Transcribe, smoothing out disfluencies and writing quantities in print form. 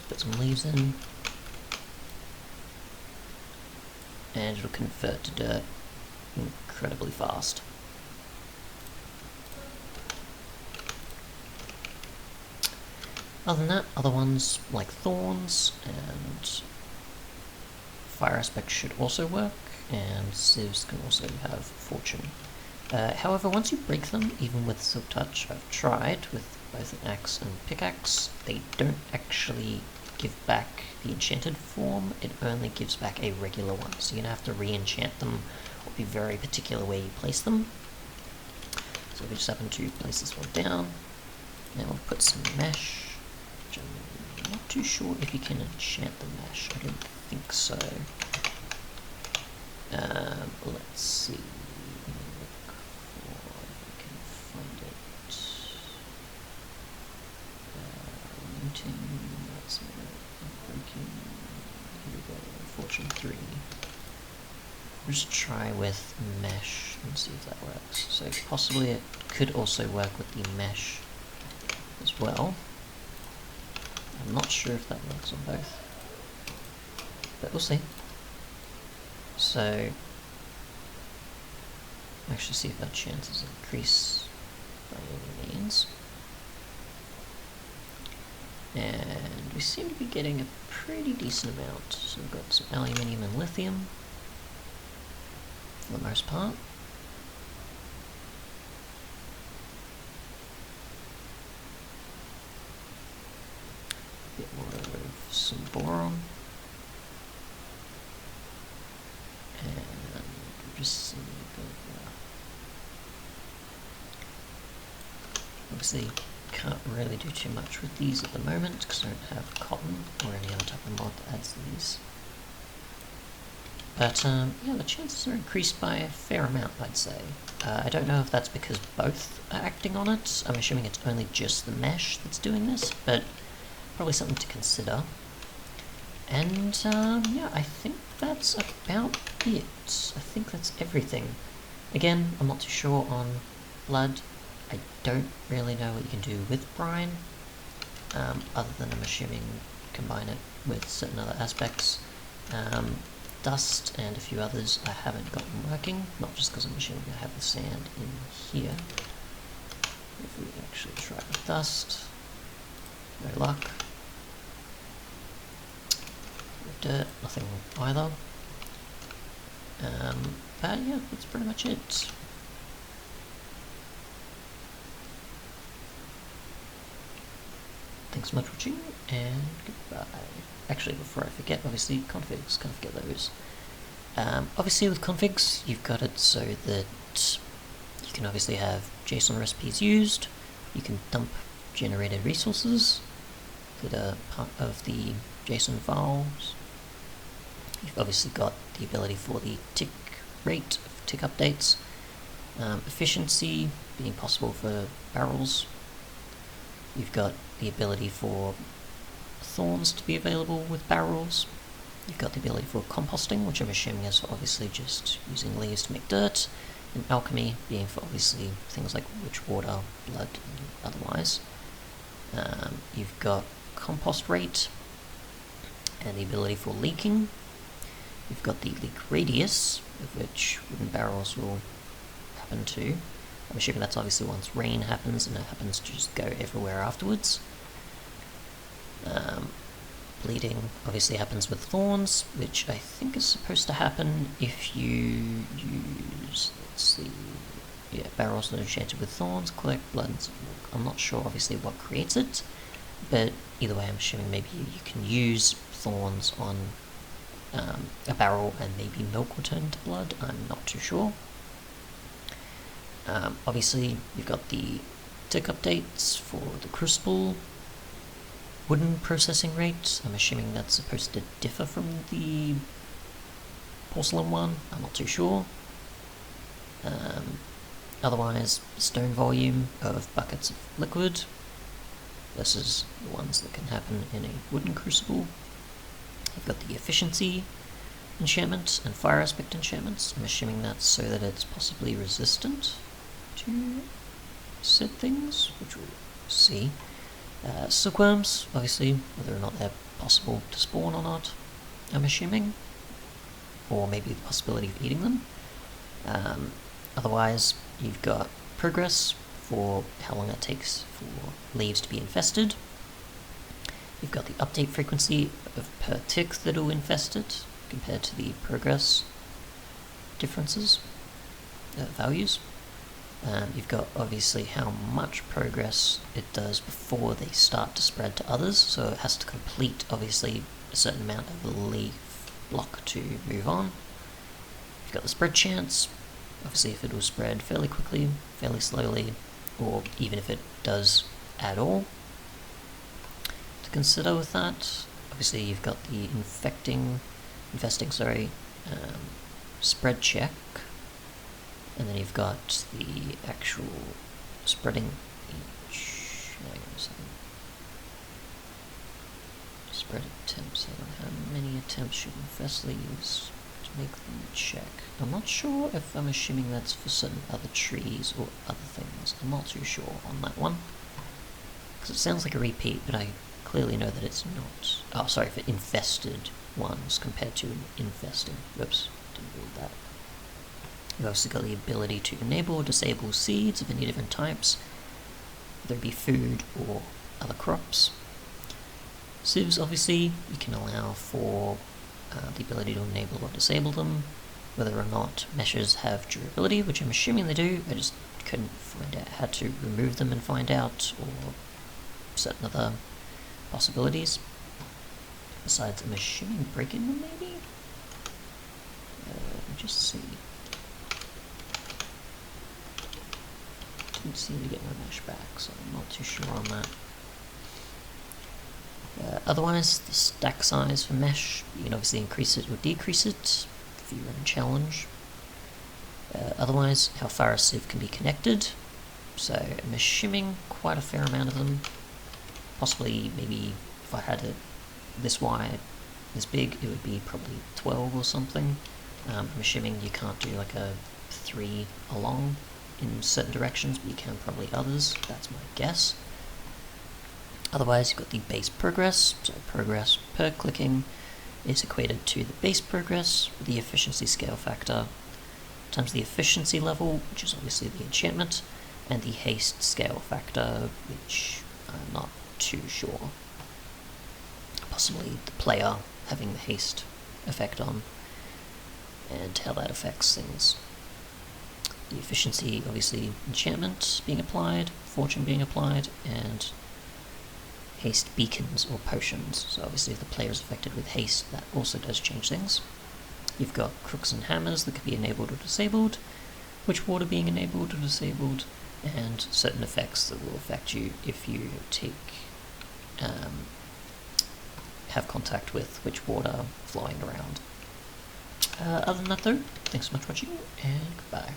Put some leaves in. And it'll convert to dirt incredibly fast. Other than that, other ones like thorns and fire aspect should also work, and sieves can also have fortune. However, once you break them, even with Silk Touch, I've tried with both an axe and pickaxe, they don't actually give back the enchanted form, it only gives back a regular one, so you're going to have to re-enchant them or be very particular where you place them. So we just happen to place this one down, and we'll put some mesh, which I'm not too sure if you can enchant the mesh, I don't think so. Let's see, look for if I can find it. Looting, that's breaking, here we go, fortune 3. We'll just try with mesh and see if that works. So possibly it could also work with the mesh as well. I'm not sure if that works on both, but we'll see. So, actually see if our chances increase by any means. And we seem to be getting a pretty decent amount. So we've got some aluminium and lithium for the most part. A bit more of some boron. And we're just seeing obviously can't really do too much with these at the moment because I don't have cotton or any other type of mod that adds these. But yeah, the chances are increased by a fair amount, I'd say. I don't know if that's because both are acting on it. I'm assuming it's only just the mesh that's doing this, but probably something to consider. And yeah, I think that's about it. I think that's everything. Again, I'm not too sure on blood. I don't really know what you can do with brine, other than I'm assuming combine it with certain other aspects. Dust and a few others I haven't gotten working, not just because I'm assuming I have the sand in here. If we actually try with dust, no luck. Dirt, nothing either. But yeah, that's pretty much it. Thanks so much for watching, and goodbye. Actually, before I forget, obviously configs, can't forget those. Obviously with configs, you've got it so that you can obviously have JSON recipes used, you can dump generated resources that are part of the JSON files. You've obviously got the ability for the tick rate of tick updates, efficiency being possible for barrels. You've got the ability for thorns to be available with barrels. You've got the ability for composting, which I'm assuming is for obviously just using leaves to make dirt, and alchemy being for obviously things like witch water, blood, and otherwise. You've got compost rate, and the ability for leaking. You've got the leak radius, of which wooden barrels will happen to. I'm assuming that's obviously once rain happens and it happens to just go everywhere afterwards. Bleeding obviously happens with thorns, which I think is supposed to happen if you use, let's see, yeah, barrels that are enchanted with thorns, collect blood and milk. I'm not sure obviously what creates it, but either way I'm assuming maybe you can use thorns on a barrel and maybe milk will turn into blood, I'm not too sure. Obviously you've got the tick updates for the crucible. Wooden processing rate, I'm assuming that's supposed to differ from the porcelain one, I'm not too sure. Otherwise, stone volume of buckets of liquid versus the ones that can happen in a wooden crucible. You've got the efficiency enchantment and fire aspect enchantments. I'm assuming that's so that it's possibly resistant to said things, which we'll see. Silkworms, obviously, whether or not they're possible to spawn or not, I'm assuming, or maybe the possibility of eating them. Otherwise, you've got progress for how long it takes for leaves to be infested. You've got the update frequency of per tick that will infest it compared to the progress differences, values. You've got obviously how much progress it does before they start to spread to others, so it has to complete obviously a certain amount of the leaf block to move on. You've got the spread chance, obviously if it will spread fairly quickly, fairly slowly, or even if it does at all. To consider with that, obviously you've got the infesting, spread check, and then you've got the actual spreading each. Spread attempts. How many attempts should infest leaves to make them check? I'm not sure if I'm assuming that's for certain other trees or other things. I'm not too sure on that one. Because it sounds like a repeat, but I clearly know that it's not. Oh, sorry, for infested ones compared to an infesting. Whoops, didn't read that. You've also got the ability to enable or disable seeds of any different types, whether it be food or other crops. Sieves, obviously, you can allow for the ability to enable or disable them, whether or not meshes have durability, which I'm assuming they do. I just couldn't find out how to remove them and find out, or certain other possibilities. Besides, I'm assuming breaking them, maybe? Let me just see. Didn't seem to get my mesh back, so I'm not too sure on that. Otherwise, the stack size for mesh, you can obviously increase it or decrease it if you run a challenge. Otherwise, how far a sieve can be connected. So I'm assuming quite a fair amount of them. Possibly, maybe if I had it this wide, this big, it would be probably 12 or something. I'm assuming you can't do like a 3 along in certain directions, but you can probably others. That's my guess. Otherwise, you've got the base progress, so progress per clicking is equated to the base progress with the efficiency scale factor times the efficiency level, which is obviously the enchantment, and the haste scale factor, which I'm not too sure. Possibly the player having the haste effect on, and how that affects things. The efficiency, obviously, enchantment being applied, fortune being applied, and haste beacons or potions. So obviously if the player is affected with haste, that also does change things. You've got crooks and hammers that can be enabled or disabled, witch water being enabled or disabled, and certain effects that will affect you if you have contact with witch water flowing around. Other than that though, thanks so much for watching, and goodbye.